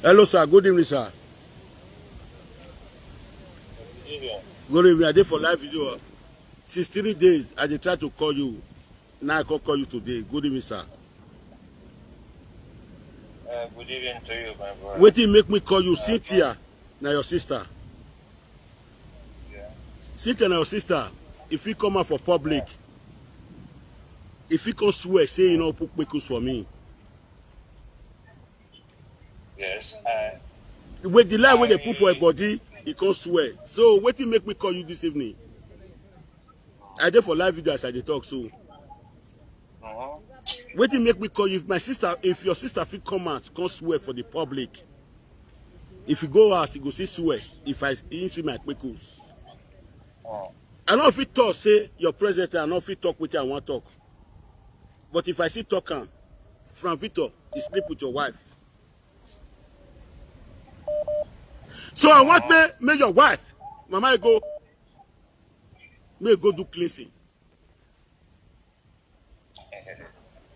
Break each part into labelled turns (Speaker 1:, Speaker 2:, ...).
Speaker 1: Hello, sir. Good evening, sir. Good evening. I did for live video. 63 days. I did try to call you. Now I can call you today. Good evening, sir.
Speaker 2: Good evening to you, my brother.
Speaker 1: Wait till make me call you Cynthia. Now your sister.
Speaker 2: Yeah.
Speaker 1: Cynthia, now your sister. If you come out for public, if you can swear, say you know put pickles for me.
Speaker 2: Yes.
Speaker 1: With the lie where they put for a body, he can't swear. So wait till make me call you this evening. I did for live video as I did talk so. Wait till make me call you. If your sister fit come out, can't swear for the public. If you go out, you go see swear. If I see my pickles. I don't fit talk, say your president, I don't fit talk with you, I want talk. But if I see talking, from Victor, you sleep with your wife. So I want me your wife. Mama, go do cleansing.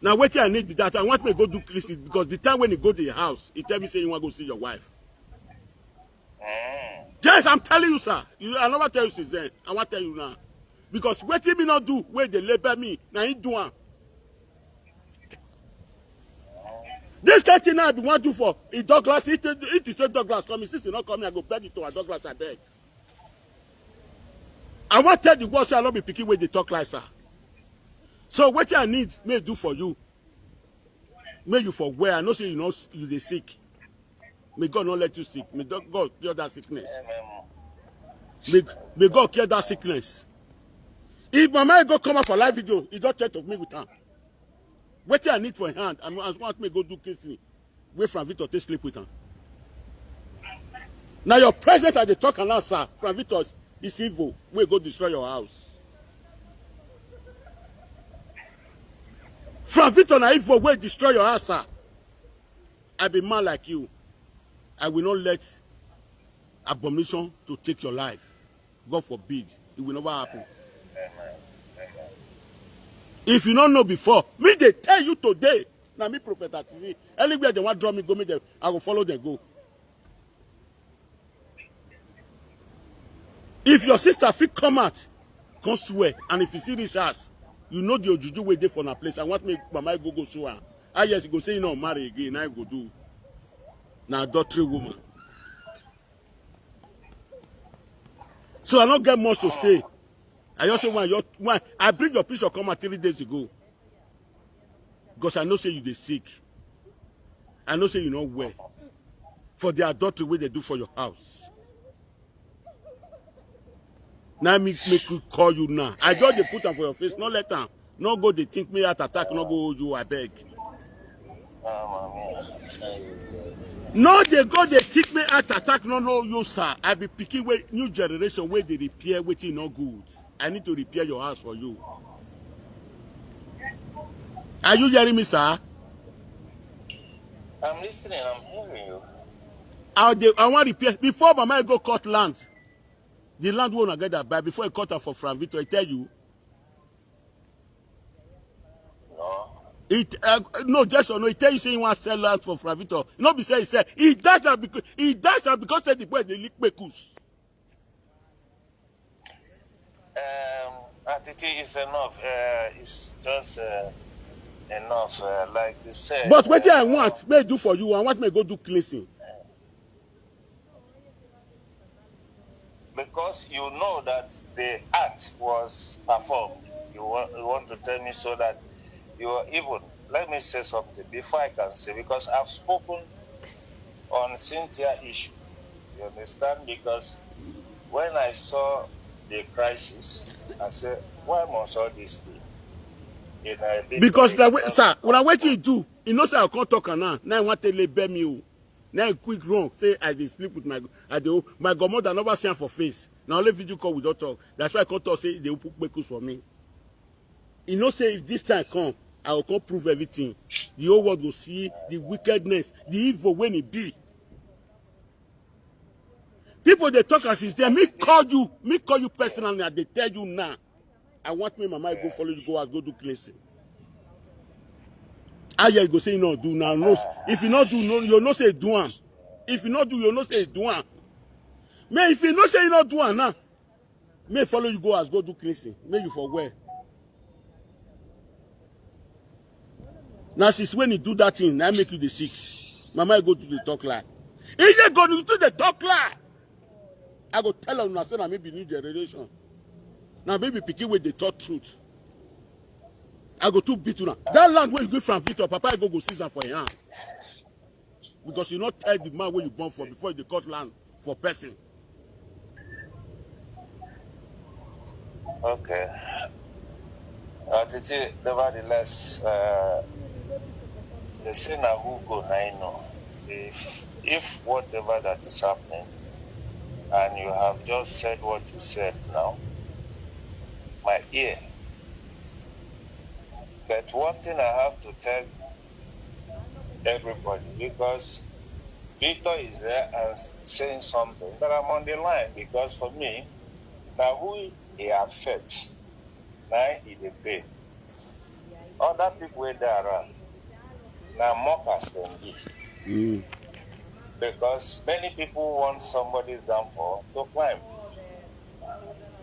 Speaker 1: Now what I need that I want me to go do cleansing because the time when you go to the house, you tell me say you want to go see your wife. Yes, I'm telling you, sir. I never tell you since then. I want to tell you now. Because what he me not do where they label me, now he do one. This kind of thing I be want to do for if Douglas, it is Douglas coming. Since you not coming, I go beg it to a Douglas, I beg. I want to tell the world, so I not be picking where they talk like, sir. So what I need, may do for you. May you for where I know say you know you dey sick. May God not let you sick. May God cure that sickness. May God cure that sickness. If my man go come up for live video, he don't try to me with her. What I need for a hand, I want me go do kissing. Wait from Victor to sleep with her. Now your presence at the talk and now, sir, from Victor is evil. We go destroy your house. From Victor na evil, we destroy your house, sir. I be man like you. I will not let abomination to take your life. God forbid. It will never happen. If you don't know before, me they tell you today. Now me prophet Atiti. Anywhere they want to draw me, go me there. I will follow them go. If your sister fit come out, come swear. And if you see this house, you know the ojuju way there for na place. I want me mama go show her. Ah yes, you go say you know marry again. Now you go do. Now adultery woman. So I don't get much to say. I just say when I bring your picture come out 3 days ago. Because I know say you dey sick. I know say you not well. For the adultery way they do for your house. Now make you call you now. I just they put them for your face. No let them. No go they think me at attack. No go hold you. I beg. No, they go, they take me at attack, no, you, sir. I be picking way new generation where they repair waiting no good. I need to repair your house for you. Are you hearing me, sir?
Speaker 2: I'm listening, I'm hearing you.
Speaker 1: I want to repair. Before Mama go cut land, the land won't get that buy. Before I cut her for Frank Victor, I tell you. No, just or no. He tell you say you want to sell land for Fravito. You know, be say he said he dashed out because said the boy they lick pekus.
Speaker 2: Atiti is enough. It's just enough, like you said.
Speaker 1: But what I want, may do for you. I want me go do cleansing.
Speaker 2: Because you know that the act was performed. You want to tell me so that you are even. Let me say something before I can say, because I've spoken on Cynthia issue. You understand? Because when I saw the crisis, I said, why must all this be?
Speaker 1: Because sir, when I wait you do, you know say I can't talk now. Now I want to label me. Now quick wrong. Say I did sleep with my godmother never see her for face. Now only video call without talk. That's why I can't talk say they will put pekus for me. You know, say if this time come, I will come prove everything. The whole world will see the wickedness, the evil when it be. People they talk as is there. Me call you personally, and they tell you now. I want me, mama, go follow you, go do cleansing. Ah, yeah, you go say you not do now. No, if you not do, no, you not say do am. If you not do, you not say do one. May if you not say you not do one now, may follow you go as go do cleansing. May you for where. Now since when you do that thing, I make you the sick. Mama go to the talk lie. If you go to the talk lie, I go tell them now say I maybe new generation. Now maybe picking with the talk truth. I go too beat you now. That land where you go from Victor, Papa I go seize for your hand. Because you not tell the man where you born for before you cut land for person.
Speaker 2: Okay. Atiti, nevertheless, the say now who go now you know. If whatever that is happening, and you have just said what you said now, my ear. But one thing I have to tell everybody, because Victor is there and saying something, but I'm on the line, because for me, now who he affects, now he dey pay. Other people were there around, now mockers than be. Because many people want somebody's downfall to climb.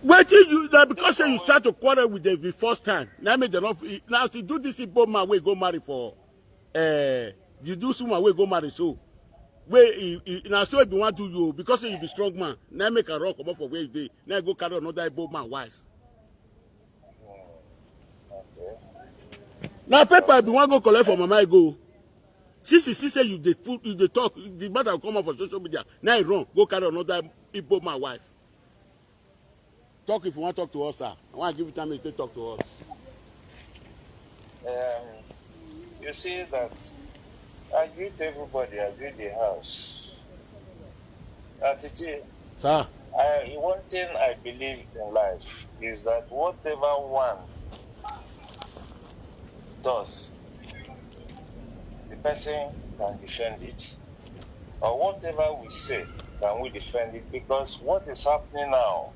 Speaker 1: Wait till you now because you start to quarrel with them the first time. Now make them now to do this Igbo man we go marry for you do someone we go marry so. Where now so if you want to you because you be strong man, now make a rock come up for where you dey. Now go carry another Igbo man wife.
Speaker 2: Okay.
Speaker 1: Now paper if you want go collect for mama go. She say you dey put you dey talk the matter will come up for social media. Now you run go carry another Igbo man wife. Talk if you want to talk to us, sir. I want to give you time to talk to us.
Speaker 2: You see that I greet everybody, I greet the house. Atiti,
Speaker 1: Sir.
Speaker 2: one thing I believe in life is that whatever one does, the person can defend it. Or whatever we say, can we defend it? Because what is happening now,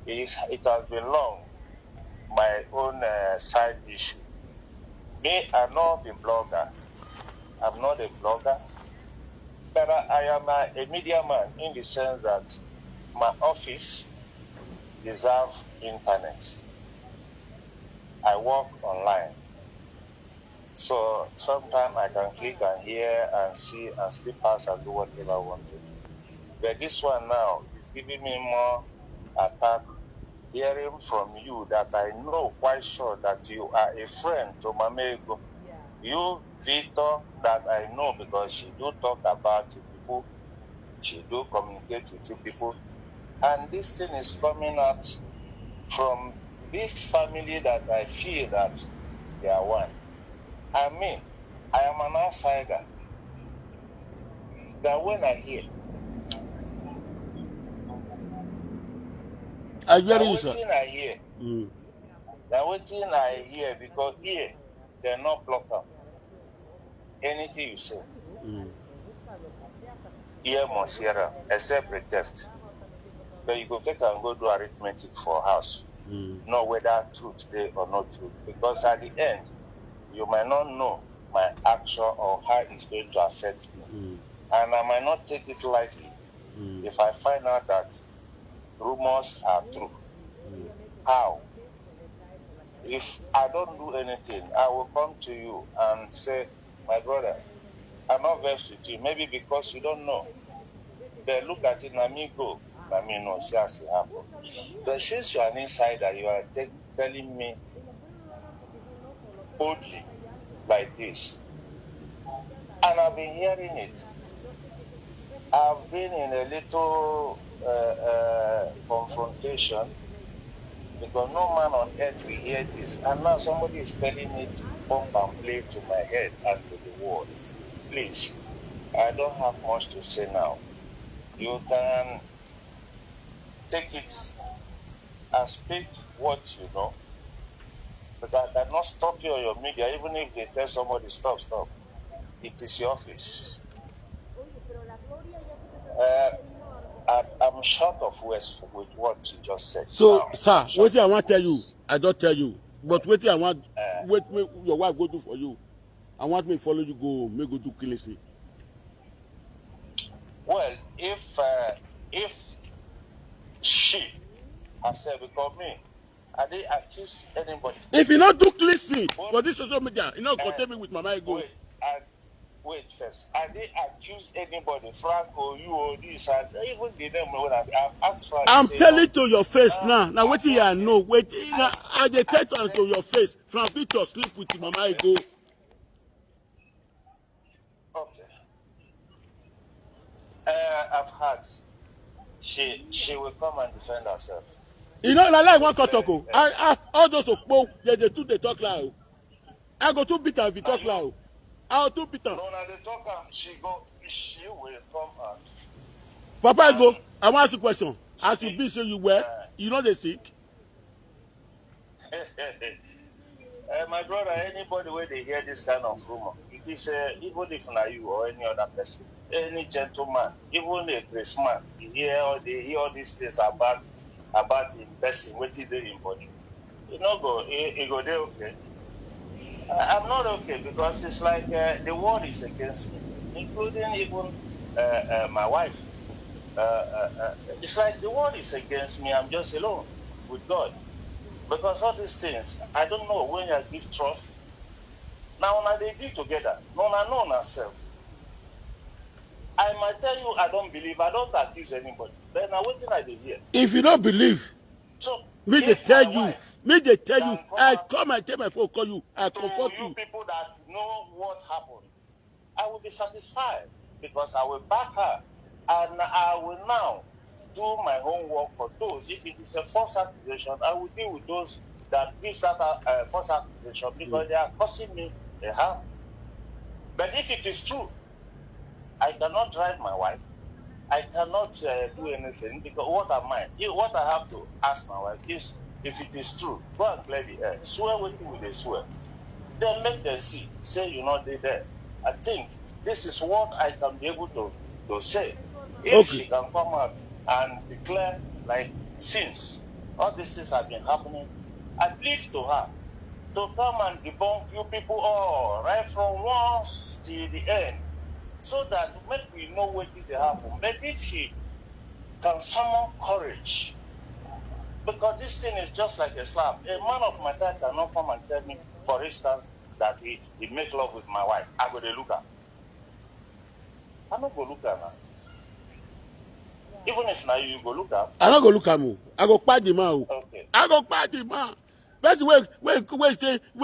Speaker 2: it has been long, my own side issue. Me, I'm not a blogger. I'm not a blogger. But I am a media man in the sense that my office deserves internet. I work online. So sometimes I can click and hear and see and still pass and do whatever I want to do. But this one now is giving me more attack. Hearing from you that I know quite sure that you are a friend to Mamego. You, Victor, that I know because she do talk about you people, she do communicate with you people. And this thing is coming out from this family that I feel that they are one. I mean, I am an outsider. That when I hear,
Speaker 1: I hear you, sir.
Speaker 2: I hear. Now, what thing I hear, because here, they're not blocked up. Anything you say, here must hear, except protest. But you go take and go do arithmetic for house. Know whether truth there or not truth. Because at the end, you might not know my action or how it's going to affect me. And I might not take it lightly if I find out that rumors are true. How? If I don't do anything, I will come to you and say, my brother, I'm not vexed with you. Maybe because you don't know. Then look at it, let me go. Let me know, see as it happen. But since you are an insider, you are telling me boldly like this. And I've been hearing it. I've been in a little confrontation because no man on earth will hear this. And now somebody is telling me to pump and play to my head and to the world. Please, I don't have much to say now. You can take it and speak what you know. But I cannot stop you on your media, even if they tell somebody, stop. It is your office. I'm short of words with what you just said.
Speaker 1: So,
Speaker 2: now,
Speaker 1: sir, what I want to tell you, I don't tell you. But what I want, what your wife go do for you, I want me follow you go, me go do cleansing.
Speaker 2: Well, if she herself, because me, I didn't accuse anybody.
Speaker 1: If you not do listen for this social media, you know, contain me with Mama Ego.
Speaker 2: Wait first. I didn't accuse anybody, Frank or you or this, and even the name when I've asked Frank.
Speaker 1: I'm telling to your face now. Now wait till you know. Wait, now I dey tell to your face. Frank Victor sleep with Mama Ego.
Speaker 2: Okay. I've heard. She will come and defend herself.
Speaker 1: You know, like one can talk. I all those okpo, they talk loud. I go to beat her if you talk loud. I'll too beat her.
Speaker 2: No, now they talk and she will come out.
Speaker 1: Papa Ego, I want to ask you a question. As you be so you were, you know they sick?
Speaker 2: My brother, anybody where they hear this kind of rumor, it is even if not you or any other person, any gentleman, even a grace man, they hear all these things about in person, what is the in body. You know, it go there okay. I'm not okay because it's like the world is against me, including even my wife. It's like the world is against me. I'm just alone with God. Because all these things, I don't know when I give trust. Now, they do together. No, ourselves. I might tell you I don't believe. I don't accuse anybody. Then I wait till I hear.
Speaker 1: If you don't believe,
Speaker 2: so
Speaker 1: me they tell you. I come and take my phone, call you. I comfort you.
Speaker 2: People that know what happened, I will be satisfied because I will back her, and I will now do my homework for those. If it is a false accusation, I will deal with those that give that false accusation because they are causing me a harm. But if it is true, I cannot drive my wife. I cannot do anything because what am I? What I have to ask my wife is, if it is true, go and clear the air. Swear with you, they swear. Then make them see. Say you're not there. I think this is what I can be able to say. If she can come out and declare, like, since all these things have been happening, at least to her, to come and debunk you people all, right from once till the end, so that make we know what did happen. But if she can summon courage, because this thing is just like a slap. A man of my time cannot come and tell me, for instance, that he make love with my wife. I go to look at. I not go look at her. Even if now you go look at.
Speaker 1: I not go look at you. I go party man.
Speaker 2: Okay.
Speaker 1: I go party man. That's where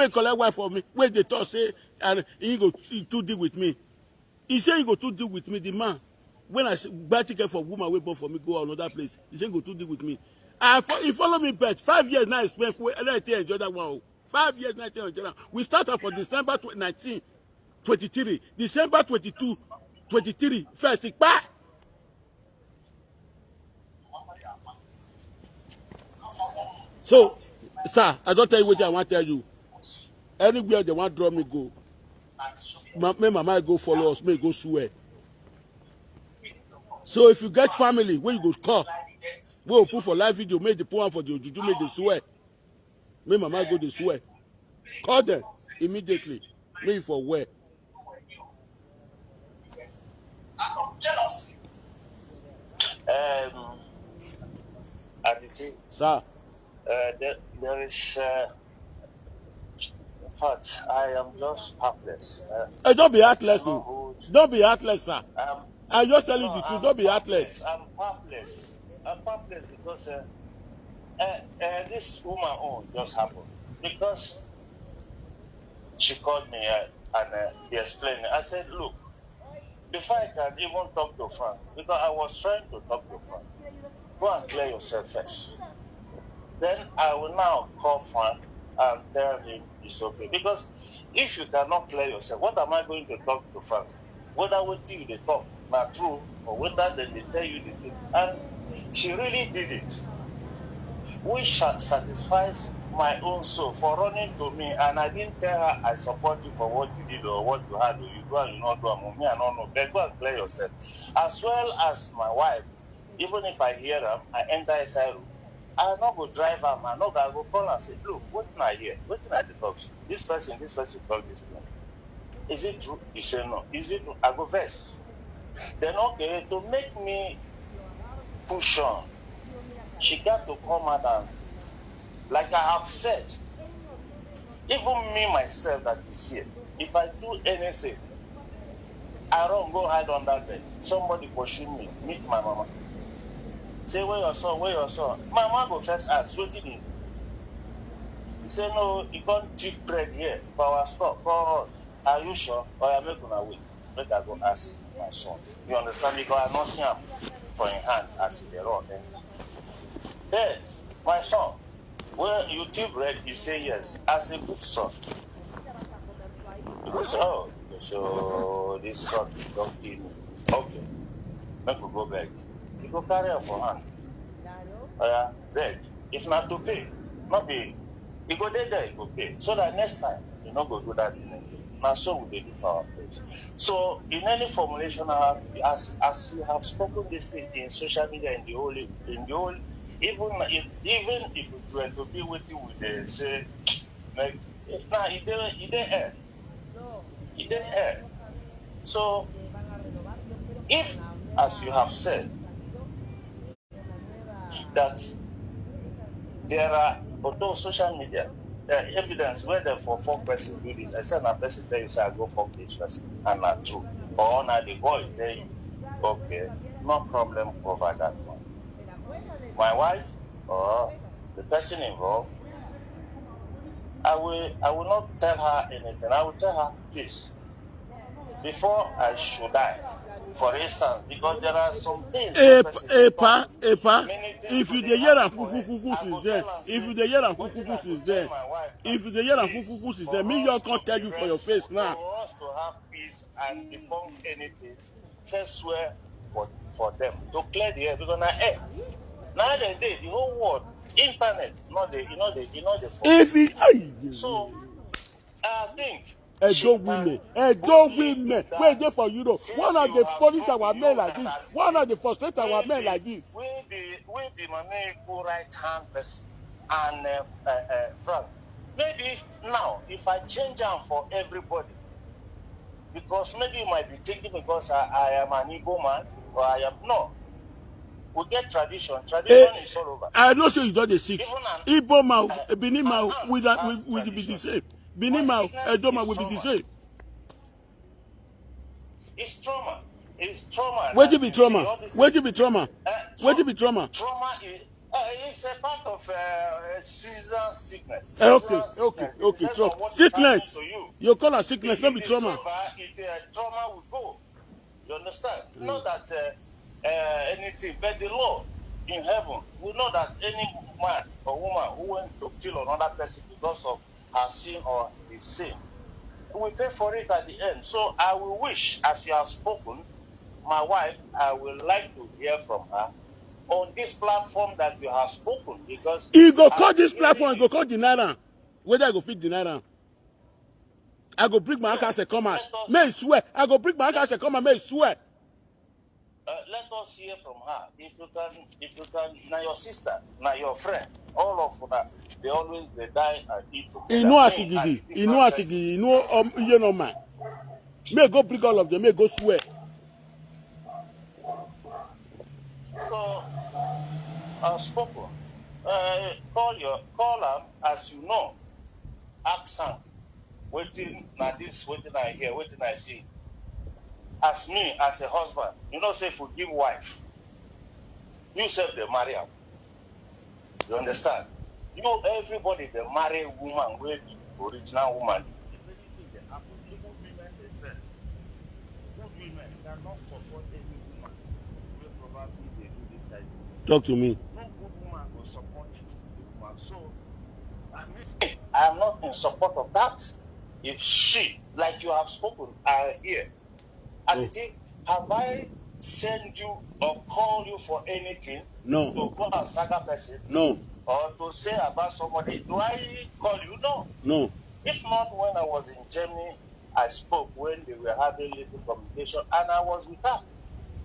Speaker 1: collect wife for me. Where they talk say and he go to deal with me. He say he go to deal with me. The man, when I buy ticket for woman wait for me go another place, he say he go to deal with me. He follow me back 5 years now. I spent let me enjoy that one. 5 years now. We started for December 19, 23, December 22, 23. First, so, sir, I don't tell you what I want to tell you. Anywhere they want to draw me go. May mama go follow us, may go swear. So if you get family, where you go call, we will put for live video, make the poem for the Ojuju, make the swear. May mama go the swear. Call them immediately. May for where.
Speaker 2: Atiti.
Speaker 1: Sir.
Speaker 2: There is in fact, I am just heartless.
Speaker 1: Don't be heartless. Don't be heartless, sir. I'm just telling you the truth. Don't be heartless.
Speaker 2: I'm heartless. I'm heartless because this woman just happened. Because she called me and he explained. I said, look, before I can even talk to Frank, because I was trying to talk to Frank, go and clear yourself first. Then I will now call Frank and tell him it's okay. Because if you cannot clear yourself, what am I going to talk to Frank? Whether what you they talk not true or whether they tell you the truth. And she really did it. Which satisfies my own soul for running to me, and I didn't tell her I support you for what you did or what you had, or you do and you not do. Me, I don't know. But go and clear yourself. As well as my wife, even if I hear them, I enter inside room. I not go drive her, I not go call and say, look, what can I hear? What can I talk? This person told this thing. Is it true? He said no. Is it true? I go verse. Then okay, to make me push on, she got to come out and, like I have said, even me myself that is here, if I do anything, I don't go hide under bed. Somebody pursue me, meet my mama. Say, where your son, where your son? My mama go first ask, what did he do? He say, no, he can't thief bread here for our store. Come, are you sure? Or I make una wait. Make I go ask my son. You understand? Because I not see him for in hand as he run. Then, my son, well, you thief bread? He say yes. As a good son. He say, oh, so this son don't kill me. Okay, make we go back. You go carry her for hand. Beg. If not to pay, not be. You go there, you go pay. So that next time, you not go do that thing again. Now, so we do for our place. So, in any formulation, as you have spoken this thing in social media, in the whole, even if it were to be with you, with the say, like, now it didn't air. It didn't air. So, if, as you have said, that there are, although social media, there are evidence where the for 4 person do this. I said a person tell you, say I go for this person, and not true. Or now the boy tell you, okay, no problem over that one. My wife or the person involved, I will not tell her anything. I will tell her, please, before I should die, for instance, because there are some things.
Speaker 1: Epa, if you dey hear am kukukus is there. If you dey hear am kukukus is there. If you dey hear am kukukus is there. Me, you can't tell you for your face now.
Speaker 2: For us to have peace and debunk anything, first swear for them to clear the air because now air. Now the whole world, internet, not the
Speaker 1: If it,
Speaker 2: so I think.
Speaker 1: Edo women, wait there for Europe. One of the police our men like this. One of the frustrate our men like this.
Speaker 2: We be my equal right hand person and Frank. Maybe now if I change them for everybody, because maybe you might be thinking because I am an Igbo man or I am no. We get tradition. Tradition is all over.
Speaker 1: I know say you don't dey sick. Igbo man, Benin man, will be the same. Benin man, Edo man will be the same.
Speaker 2: It's trauma. It's trauma.
Speaker 1: Where do you be trauma? Where do you be trauma? Where do you be trauma?
Speaker 2: Trauma is a part of seasonal sickness.
Speaker 1: Okay. Sickness. You call it sickness, not be trauma.
Speaker 2: Trauma will go. You understand? Not that anything, but the law in heaven will know that any man or woman who went to kill another person because of her sin or his sin, we pay for it at the end. So I will wish, as you have spoken, my wife, I would like to hear from her on this platform that you have spoken, because
Speaker 1: you go call this platform, you go call deny am. Whether I go fit deny am. I go bring my uncle and say come out. May swear. I go bring my uncle and say come out. May swear.
Speaker 2: Let us hear from her. If you can, now your sister, now your friend, all of that, they always they die and eat together.
Speaker 1: You know asigidi. You know asigidi. You know man. May go bring all of them. May go swear.
Speaker 2: So, spoken. Call her as you know. Accent. Waiting now this, waiting I hear, waiting I see. As me, as a husband, you know, say forgive wife. You said they marry her. You understand? You know, everybody they marry woman with the original woman. Even women they say, good women cannot support any woman. Where probably they do this side.
Speaker 1: Talk to me.
Speaker 2: No good woman will support the woman. So I am not in support of that. If she, like you have spoken, are here. Atiti, have I sent you or called you for anything?
Speaker 1: No.
Speaker 2: To go and saga person?
Speaker 1: No.
Speaker 2: Or to say about somebody? Do I call you? No.
Speaker 1: No.
Speaker 2: If not, when I was in Germany, I spoke when they were having little communication, and I was with her.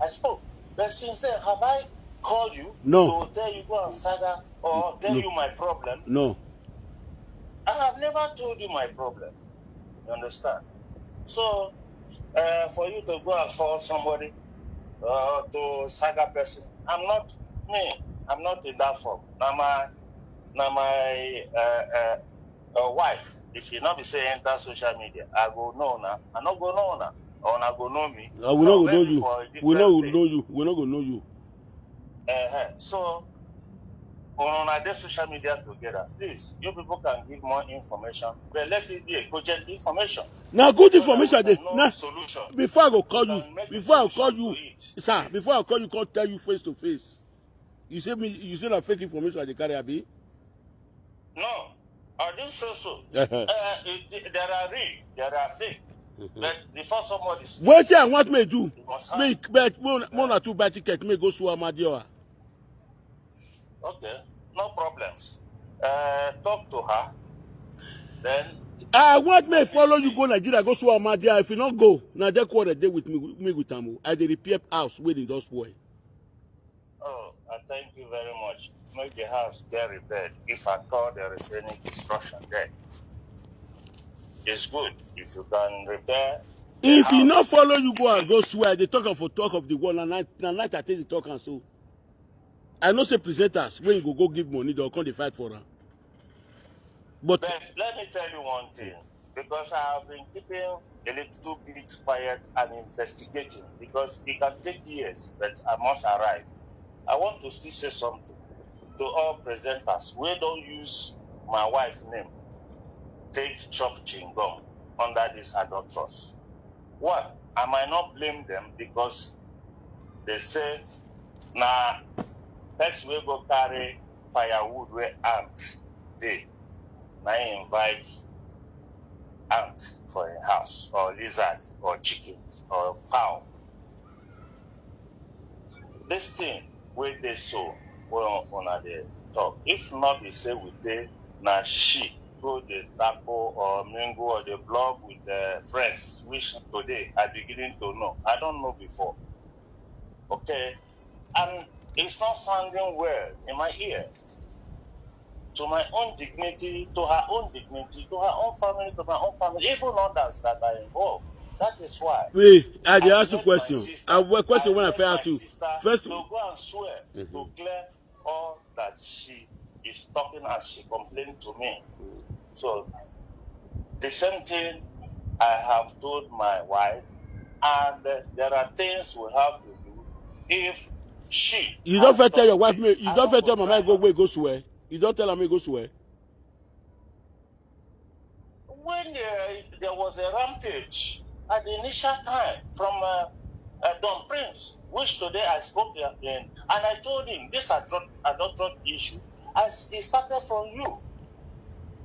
Speaker 2: I spoke. But since then, have I called you?
Speaker 1: No.
Speaker 2: To tell you go and saga or tell you my problem?
Speaker 1: No.
Speaker 2: I have never told you my problem. You understand? So, for you to go and call somebody, to saga person. I'm not in that form. Now my wife, if she not be saying enter social media, I go know now. I not go know now. Or I go know me.
Speaker 1: We not
Speaker 2: No,
Speaker 1: go know
Speaker 2: maybe
Speaker 1: you.
Speaker 2: for a
Speaker 1: We
Speaker 2: different
Speaker 1: not
Speaker 2: thing.
Speaker 1: know you. We not go know you.
Speaker 2: So on our social media together, please, you people can give more information, but let it be a cogent information.
Speaker 1: Now good
Speaker 2: So that we
Speaker 1: information.
Speaker 2: can know
Speaker 1: Now,
Speaker 2: solution.
Speaker 1: before I go call
Speaker 2: We
Speaker 1: you,
Speaker 2: can make a
Speaker 1: before I
Speaker 2: solution
Speaker 1: call
Speaker 2: to
Speaker 1: you,
Speaker 2: it.
Speaker 1: sir,
Speaker 2: Please.
Speaker 1: before I call you, can't tell you face to face. You say that fake information at the carry abi?
Speaker 2: No, I didn't say so. There are real, there are fake. But before somebody
Speaker 1: What
Speaker 2: speaks,
Speaker 1: I want me do?
Speaker 2: you must have.
Speaker 1: Make bet one or two buy ticket. Me go to Amadioa.
Speaker 2: Okay, no problems. Talk to her. Then
Speaker 1: I want me
Speaker 2: let me
Speaker 1: follow you
Speaker 2: see.
Speaker 1: go Nigeria go to Amadia. If you not go, now they quarter day with me with Tamu. I dey repair house waiting those boy.
Speaker 2: Oh, I thank you very much. Make the house get repaired. If I thought there is any destruction there, it's good if you can repair the
Speaker 1: If he not
Speaker 2: house.
Speaker 1: follow you go and go swear, they talk for talk of the world. And night I take the talk and so. I know say presenters when you go give money, they'll come to fight for them. But
Speaker 2: Let me tell you one thing, because I have been keeping a little bit quiet and investigating, because it can take years, but I must arrive. I want to still say something to all presenters. We don't use my wife's name, take chop chingum under this adulterous. One, I might not blame them because they say, nah, first we go carry firewood where ant they. Now invite ant for a house, or lizard, or chickens, or fowl. This thing where they so well on the talk. If not, they say we dey na she go the tackle or mingle or the blog with the friends, which today I beginning to know. I don't know before. Okay, and it's not sounding well in my ear. To my own dignity, to her own dignity, to her own family, to my own family, even others that are involved. That is why
Speaker 1: wait, I dey
Speaker 2: I
Speaker 1: ask you
Speaker 2: made my
Speaker 1: question.
Speaker 2: sister,
Speaker 1: I have a question when I
Speaker 2: to
Speaker 1: ask you. First,
Speaker 2: go and swear to clear all that she is talking as she complained to me. So the same thing I have told my wife, and there are things we have to do. If she
Speaker 1: you don't
Speaker 2: has
Speaker 1: first tell your
Speaker 2: done
Speaker 1: wife me.
Speaker 2: this,
Speaker 1: You
Speaker 2: I
Speaker 1: don't
Speaker 2: don't
Speaker 1: first
Speaker 2: go
Speaker 1: tell mama
Speaker 2: try
Speaker 1: go
Speaker 2: her.
Speaker 1: where go swear. You don't tell her me go swear.
Speaker 2: When there was a rampage at the initial time from Don Prince, which today I spoke in, and I told him this adultery issue, it started from you.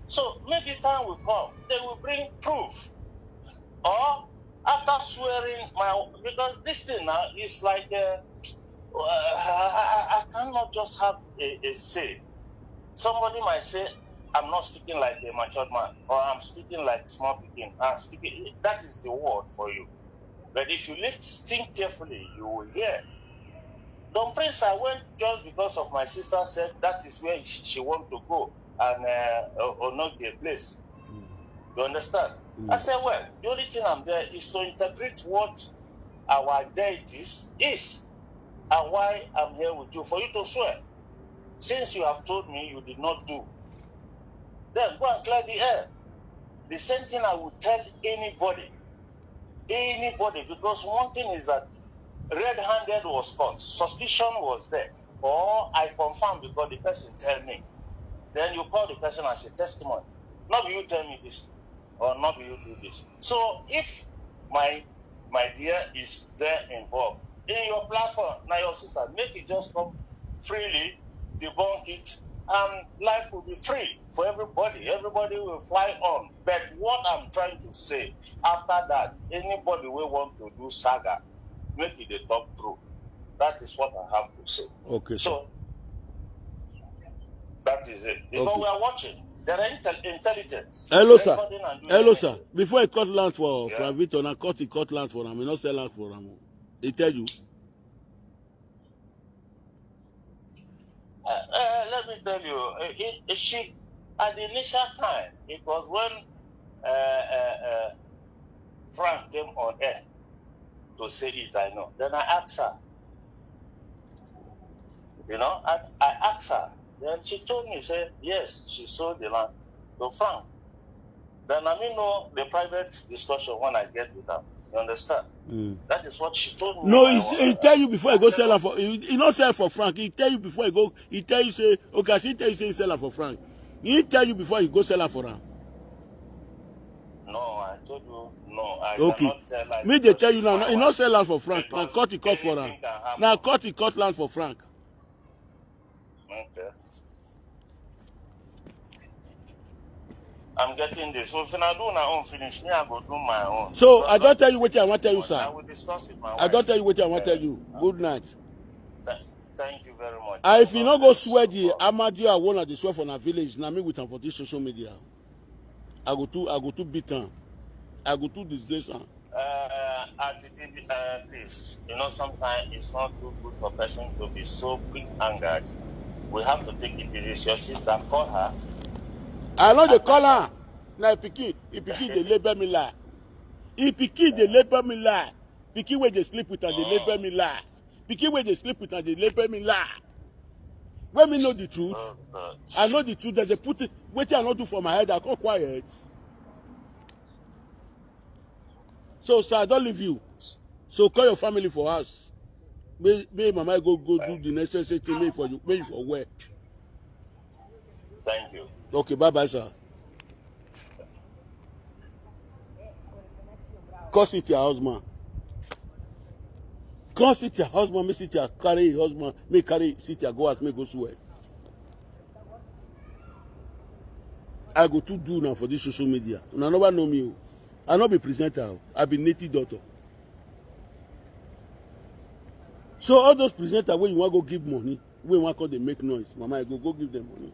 Speaker 2: So maybe time will come, they will bring proof. Or after swearing, because this thing now is like, I cannot just have a say. Somebody might say, I'm not speaking like a matured man, or I'm speaking like small picking. I'm speaking, that is the word for you. But if you listen carefully, you will hear. Don Prince, I went just because of my sister said that is where she want to go, and or not the place. You understand? I said, well, the only thing I'm there is to interpret what our deities is, and why I'm here with you, for you to swear. Since you have told me you did not do, then go and clear the air. The same thing I would tell anybody, because one thing is that red-handed was caught, suspicion was there, or I confirm because the person tell me. Then you call the person as a testimony. Not you tell me this, or not you do this. So if my dear is there involved in your platform, now your sister, make it just come freely, debunk it, and life will be free for everybody. Everybody will fly on. But what I'm trying to say, after that, anybody will want to do saga, make it the talk through. That is what I have to say.
Speaker 1: Okay, sir.
Speaker 2: So that is it. Because
Speaker 1: Okay.
Speaker 2: we are watching. There are intelligence.
Speaker 1: Hello, sir.
Speaker 2: Recording and doing
Speaker 1: Hello, sir.
Speaker 2: anything.
Speaker 1: Before I cut land for
Speaker 2: Yeah.
Speaker 1: Victor, I cut land for him. I not sell land for him. He tell you.
Speaker 2: Let me tell you, she at the initial time, it was when Frank came on air. to say it, I know. Then I asked her. You know, I asked her. Then she told me, said, yes, she sold the land to Frank. Then I mean, know the private discussion when I get with her. You understand? That is what she told me.
Speaker 1: No, he tell you before he go sell her for. He not sell for Frank. He tell you before he go. He tell you say, okay, he tell you say he sell her for Frank. He tell you before he go sell her for her.
Speaker 2: No, I told you no. I
Speaker 1: Okay.
Speaker 2: cannot tell her.
Speaker 1: Me they tell you now. He not sell land for Frank. Now cut he cut for her. Now cut he cut land for Frank.
Speaker 2: Okay. I'm getting this. So if I do my own finish, me I go do my own.
Speaker 1: So I don't tell you what I want to tell you, sir.
Speaker 2: I will discuss with my wife.
Speaker 1: I don't tell you what I want to tell you. Good night.
Speaker 2: Thank you very much.
Speaker 1: If you not go swear the Amadi I want to swear for our village, now me with him for this social media. I go to beat him. I go to disgrace him.
Speaker 2: Atiti, please. You know, sometimes it's not too good for a person to be so quick angered. We have to take it easy. It's your sister, call her.
Speaker 1: I know the caller. Now Piki they label me lie. If Piki they label me lie. Piki where they sleep with and they label me lie. Piki where they sleep with and they label me lie. When me know the truth, I know the truth that they put it. Wait, I not do for my head. I can't quiet. So sir, I don't leave you. So call your family for us. May mama go do the necessary thing. Make for you. Make for where.
Speaker 2: Thank you.
Speaker 1: Okay, bye, sir. Call sit your husband. Call sit your husband. Me sit your carry your husband. Me carry sit your go out. Me go swear. I go to do now for this social media. Una never know me. I not be presenter. I be native daughter. So all those presenters where you want to go give money, where you want to make noise, mama, I go give them money.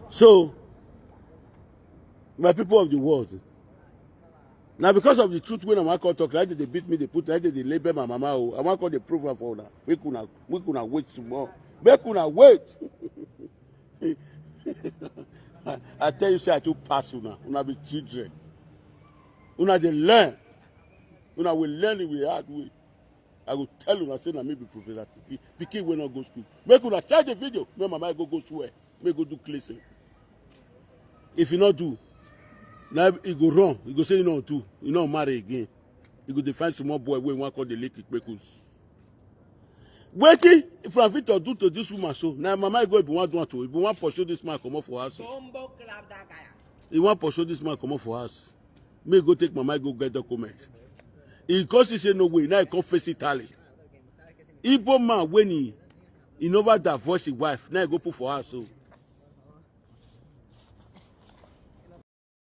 Speaker 1: So, my people of the world, now because of the truth when I want to talk, like they beat me, they put like they label my mama. I want to prove her for now. We could wait some more. We could wait. I tell you, say I too pass una. Una be children. Una they learn. Una will learn it with hard way. I will tell you, I say na me be Professor Atiti. Pikin will not go school. Make una charge the video. Make mama go swear. Make go do cleansing. If you not do, now he go wrong. He go say you not do. You not marry again. You go define small boy when one call the lake Ikpekus. Waiting if I fit to do to this woman so now mama go if you want to. If you want pursue this man come up for us. You want pursue this man come up for us. May go take mama go get document. He cause he say no way. Now he come face Italy. Igbo man when he never divorce his wife. Now he go put for us so.